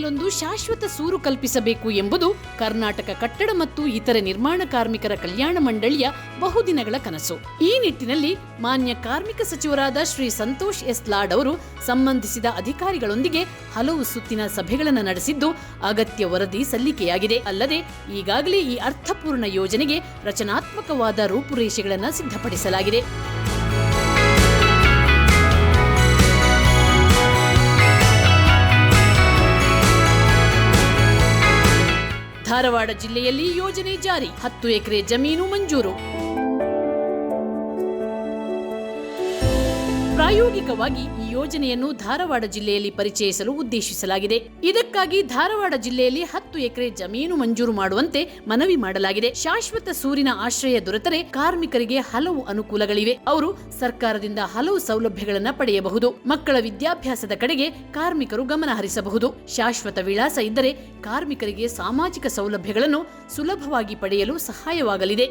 ಜಿಲ್ಲೆಯಲ್ಲೊಂದು ಶಾಶ್ವತ ಸೂರು ಕಲ್ಪಿಸಬೇಕು ಎಂಬುದು ಕರ್ನಾಟಕ ಕಟ್ಟಡ ಮತ್ತು ಇತರೆ ನಿರ್ಮಾಣ ಕಾರ್ಮಿಕರ ಕಲ್ಯಾಣ ಮಂಡಳಿಯ ಬಹುದಿನಗಳ ಕನಸು. ಈ ನಿಟ್ಟಿನಲ್ಲಿ ಮಾನ್ಯ ಕಾರ್ಮಿಕ ಸಚಿವರಾದ ಶ್ರೀ ಸಂತೋಷ್ ಎಸ್ ಲಾಡ್ ಅವರು ಸಂಬಂಧಿಸಿದ ಅಧಿಕಾರಿಗಳೊಂದಿಗೆ ಹಲವು ಸುತ್ತಿನ ಸಭೆಗಳನ್ನು ನಡೆಸಿದ್ದು ಅಗತ್ಯ ವರದಿ ಸಲ್ಲಿಕೆಯಾಗಿದೆ. ಅಲ್ಲದೆ ಈಗಾಗಲೇ ಈ ಅರ್ಥಪೂರ್ಣ ಯೋಜನೆಗೆ ರಚನಾತ್ಮಕವಾದ ರೂಪುರೇಷೆಗಳನ್ನು ಸಿದ್ಧಪಡಿಸಲಾಗಿದೆ. ಧಾರವಾಡ ಜಿಲ್ಲೆಯಲ್ಲಿ ಯೋಜನೆ ಜಾರಿ, 10 ಎಕರೆ ಜಮೀನು ಮಂಜೂರು. ಪ್ರಾಯೋಗಿಕವಾಗಿ ಈ ಯೋಜನೆಯನ್ನು ಧಾರವಾಡ ಜಿಲ್ಲೆಯಲ್ಲಿ ಪರಿಚಯಿಸಲು ಉದ್ದೇಶಿಸಲಾಗಿದೆ. ಇದಕ್ಕಾಗಿ ಧಾರವಾಡ ಜಿಲ್ಲೆಯಲ್ಲಿ 10 ಎಕರೆ ಜಮೀನು ಮಂಜೂರು ಮಾಡುವಂತೆ ಮನವಿ ಮಾಡಲಾಗಿದೆ. ಶಾಶ್ವತ ಸೂರಿನ ಆಶ್ರಯ ದೊರೆತರೆ ಕಾರ್ಮಿಕರಿಗೆ ಹಲವು ಅನುಕೂಲಗಳಿವೆ. ಅವರು ಸರ್ಕಾರದಿಂದ ಹಲವು ಸೌಲಭ್ಯಗಳನ್ನು ಪಡೆಯಬಹುದು. ಮಕ್ಕಳ ವಿದ್ಯಾಭ್ಯಾಸದ ಕಡೆಗೆ ಕಾರ್ಮಿಕರು ಗಮನ ಹರಿಸಬಹುದು. ಶಾಶ್ವತ ವಿಳಾಸ ಇದ್ದರೆ ಕಾರ್ಮಿಕರಿಗೆ ಸಾಮಾಜಿಕ ಸೌಲಭ್ಯಗಳನ್ನು ಸುಲಭವಾಗಿ ಪಡೆಯಲು ಸಹಾಯವಾಗಲಿದೆ.